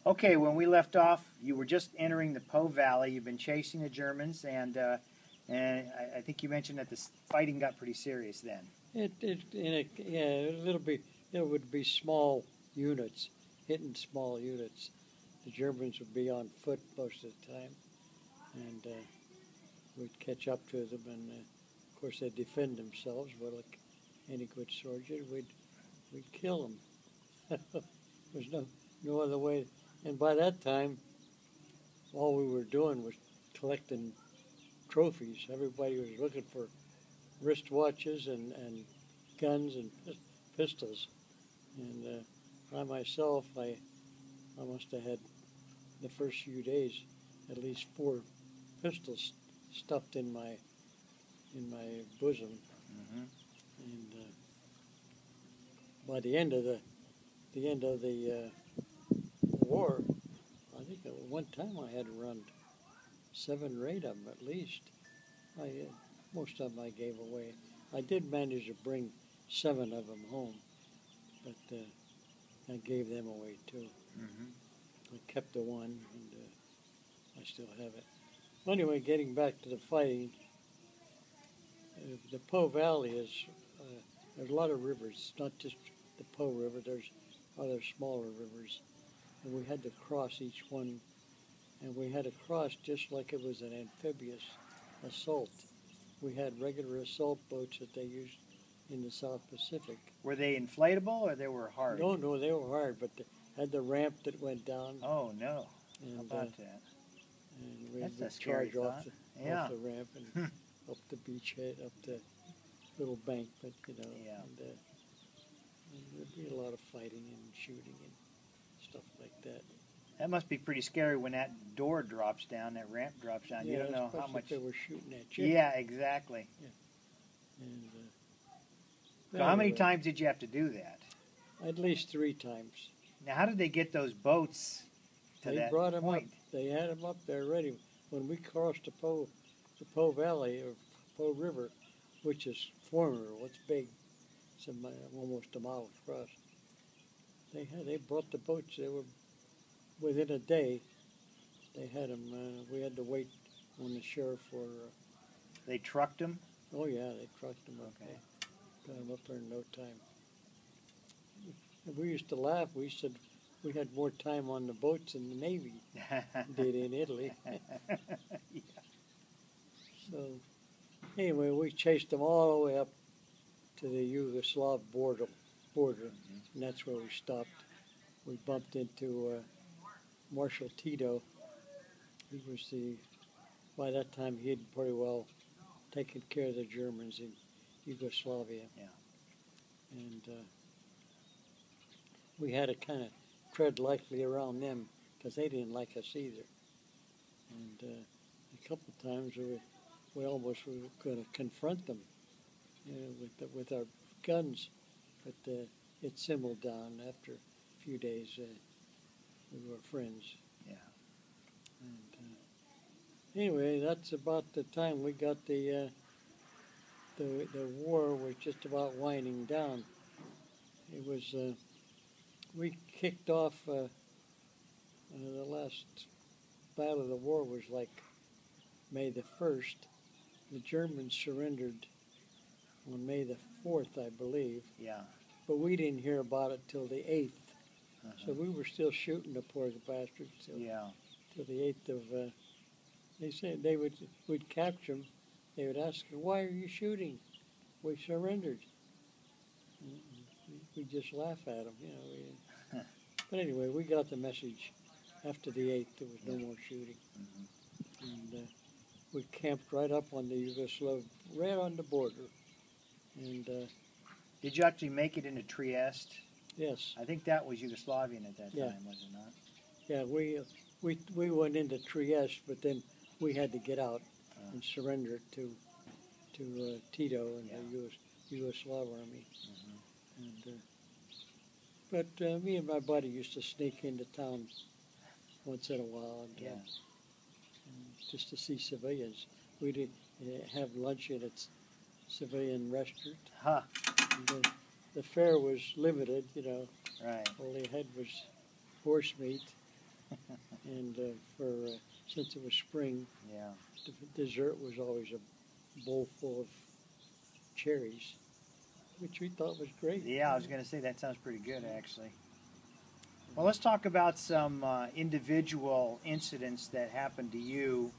Okay, when we left off, you were just entering the Po Valley. You've been chasing the Germans, and I think you mentioned that the fighting got pretty serious then. Yeah, a little bit. It would be small units, hitting small units. The Germans would be on foot most of the time, and we'd catch up to them. And of course, they'd defend themselves. Well, like any good soldier, we'd kill them. There's no other way. And by that time, all we were doing was collecting trophies. Everybody was looking for wristwatches and guns and pistols. And I myself, I must have had the first few days at least 4 pistols stuffed in my bosom. Mm-hmm. And by the end of the war, I think at one time I had around 7 or 8 of them at least. Most of them I gave away. I did manage to bring 7 of them home, but I gave them away too. Mm-hmm. I kept the one, and I still have it. Well, anyway, getting back to the fighting, the Po Valley is, there's a lot of rivers, not just the Po River, there's other smaller rivers, and we had to cross each one, and we had to cross just like it was an amphibious assault. We had regular assault boats that they used in the South Pacific. Were they inflatable or they were hard? No, they were hard, but they had the ramp that went down. Oh, no. And, How about that? And we That's would a scary charge off thought. the ramp and up the beachhead, up the little bankment, Yeah. And there'd be a lot of fighting and shooting and stuff like that. That must be pretty scary when that door drops down, that ramp drops down. Yeah, You don't know how especially much. if they were shooting at you. Yeah, exactly. And, So how many anyway, times did you have to do that? At least 3 times. Now, how did they get those boats to They that brought them point? up. They had them up there ready. When we crossed the Po Valley or Po River, which is formidable, it's big, it's almost a mile across. They brought the boats. They were within a day. They had them. We had to wait on the shore for. They trucked them? Oh yeah, they trucked them up. Okay. Got them up there in no time. And we used to laugh. We said we had more time on the boats than the Navy did in Italy. Yeah. So anyway, we chased them all the way up to the Yugoslav border, and that's where we stopped. We bumped into Marshal Tito. He was by that time he had pretty well taken care of the Germans in Yugoslavia. Yeah. And we had to kind of tread lightly around them because they didn't like us either. And a couple of times we almost were going to confront them with our guns, but it simmered down. After a few days, we were friends. Yeah. And anyway, that's about the time we got the war was just about winding down. It was we kicked off the last battle of the war was like May the 1st. The Germans surrendered on May the 4th, I believe. Yeah. But we didn't hear about it till the 8th. Uh-huh. So we were still shooting the poor bastards till the 8th of. They said we'd capture them. They would ask, "Why are you shooting?" We surrendered. We just laugh at them, But anyway, we got the message. After the 8th, there was no more shooting. Mm-hmm. And we camped right up on the Yugoslav, right on the border. And Did you actually make it into Trieste? yes, I think that was Yugoslavian at that Yeah. time, was it not? yeah, we went into Trieste, but then we had to get out and surrender to Tito and the Yugoslav army. Mm-hmm. And but me and my buddy used to sneak into town once in a while and just to see civilians. We did have lunch at a civilian restaurant. Huh. And the fare was limited, Right. All they had was horse meat And since it was spring, Yeah. the dessert was always a bowl full of cherries, which we thought was great. Yeah, I was going to say that sounds pretty good, actually. Well, let's talk about some individual incidents that happened to you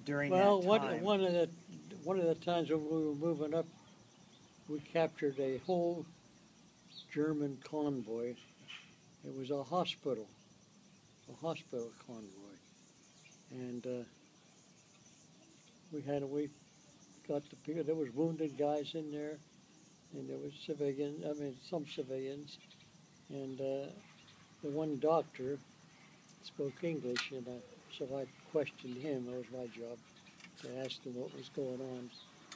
during that time. One of the times when we were moving up, we captured a whole German convoy. It was a hospital convoy, and we got the people. There was wounded guys in there, and there was civilians. I mean, some civilians, and the one doctor spoke English, and so I questioned him. That was my job to ask them what was going on.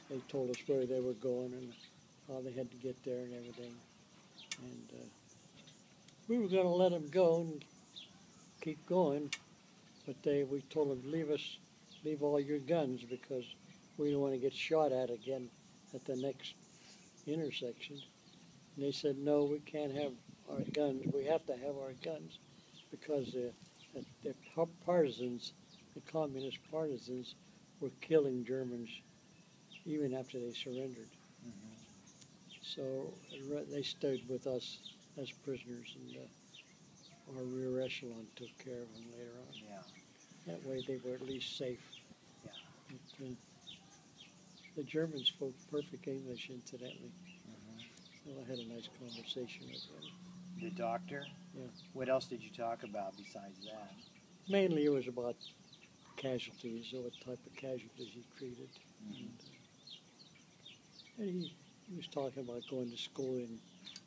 They told us where they were going and how they had to get there and everything, and we were going to let them go and keep going, but we told them, leave all your guns, because we don't want to get shot at again at the next intersection. And they said, no, we can't have our guns. We have to have our guns, because the partisans, the communist partisans, were killing Germans even after they surrendered. Mm-hmm. So they stayed with us as prisoners, and our rear echelon took care of them later on. Yeah. That way they were at least safe. Yeah. But, the Germans spoke perfect English, incidentally. Mm-hmm. So I had a nice conversation with them. The doctor? Yeah. What else did you talk about besides that? Mainly it was about casualties, or what type of casualties he treated. Mm-hmm. And he was talking about going to school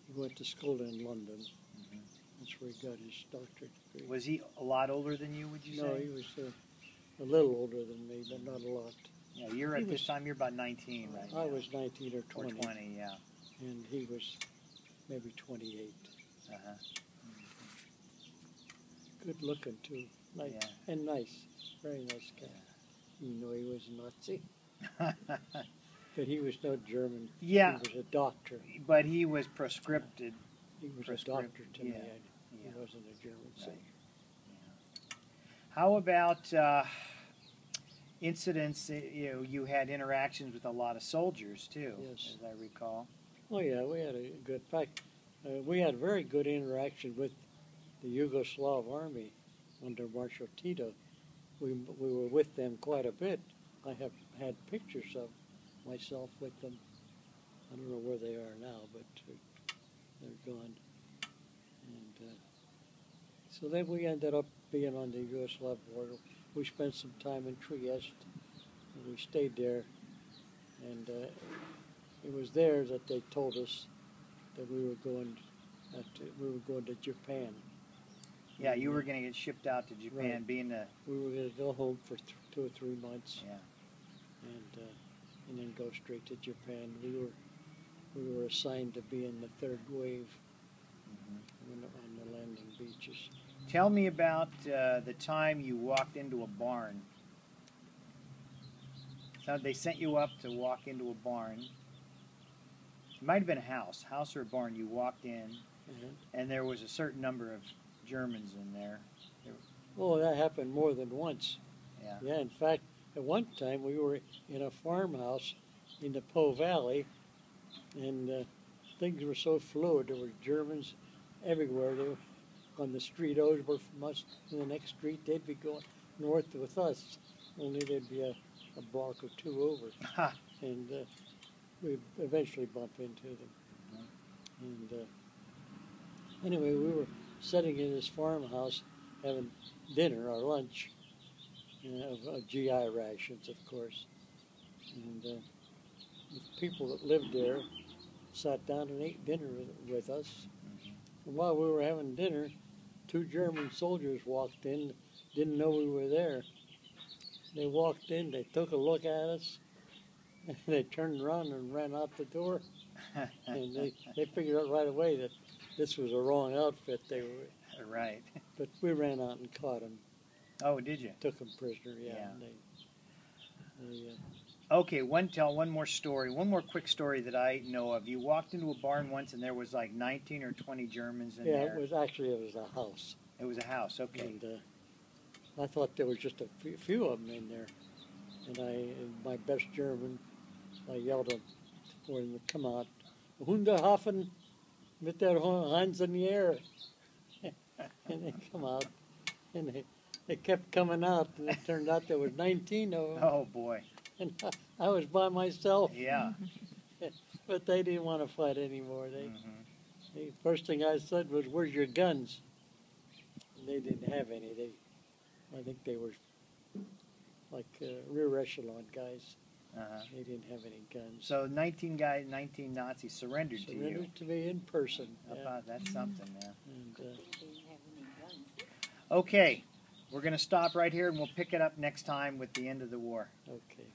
he went to school in London. Mm-hmm. That's where he got his doctorate degree. Was he a lot older than you, would you say? No, he was a little older than me, but not a lot. Yeah, this time you're about 19, right? I was 19 or 20. Or 20, yeah. And he was maybe 28. Uh-huh. Good looking, too. Nice. Yeah. And nice. Very nice guy. Even though he was a Nazi. But he was no German. Yeah. He was a doctor. But he was proscripted. He was a doctor to me. Yeah. He wasn't a German. Right. So. Yeah. How about incidents? You had interactions with a lot of soldiers too, Yes. as I recall. Oh yeah, we had a good. In fact, we had very good interaction with the Yugoslav army under Marshal Tito. We were with them quite a bit. I have had pictures of myself with them. I don't know where they are now, but they're gone. And so then we ended up being on the Yugoslav border. We spent some time in Trieste, and we stayed there. And it was there that they told us that we were going to Japan. Yeah, you were going to get shipped out to Japan, Right. being the. We were going to go home for 2 or 3 months. Yeah. And then go straight to Japan. We were assigned to be in the third wave Mm-hmm. on the landing beaches. Tell me about the time you walked into a barn. So they sent you up to walk into a barn. It might have been a house or a barn. You walked in, and there was a certain number of Germans in there. Oh, that happened more than once. Yeah. Yeah, in fact, at one time we were in a farmhouse in the Po Valley, and things were so fluid. There were Germans everywhere. They were on the street over from us. In the next street, they'd be going north with us, only they'd be a block or 2 over. Ha. And we eventually bumped into them. Mm-hmm. And anyway, we were sitting in this farmhouse having dinner or lunch of GI rations, of course. And the people that lived there sat down and ate dinner with us. Mm-hmm. And while we were having dinner, 2 German soldiers walked in, didn't know we were there. They walked in, they took a look at us, and they turned around and ran out the door. And they figured out right away that this was a wrong outfit they were. Right. But we ran out and caught them. Oh, did you? Took them prisoner, yeah. Yeah. And Okay, tell one more story. One more quick story that I know of. You walked into a barn once, and there was like 19 or 20 Germans in there. Yeah, it was a house. It was a house. Okay. And I thought there was just a few of them in there. And in my best German, I yelled for them to come out. Hunderhafen mit der Hands in the air. And they come out. And they kept coming out. And it turned out there was 19 of them. Oh, boy. And I was by myself. Yeah. But they didn't want to fight anymore. The first thing I said was, "Where's your guns?" And they didn't have any. I think they were like rear echelon guys. They didn't have any guns. So 19 Nazis surrendered to you. Surrendered to me in person. How about that's something, man. And, They didn't have any guns. Okay, we're going to stop right here and we'll pick it up next time with the end of the war. okay.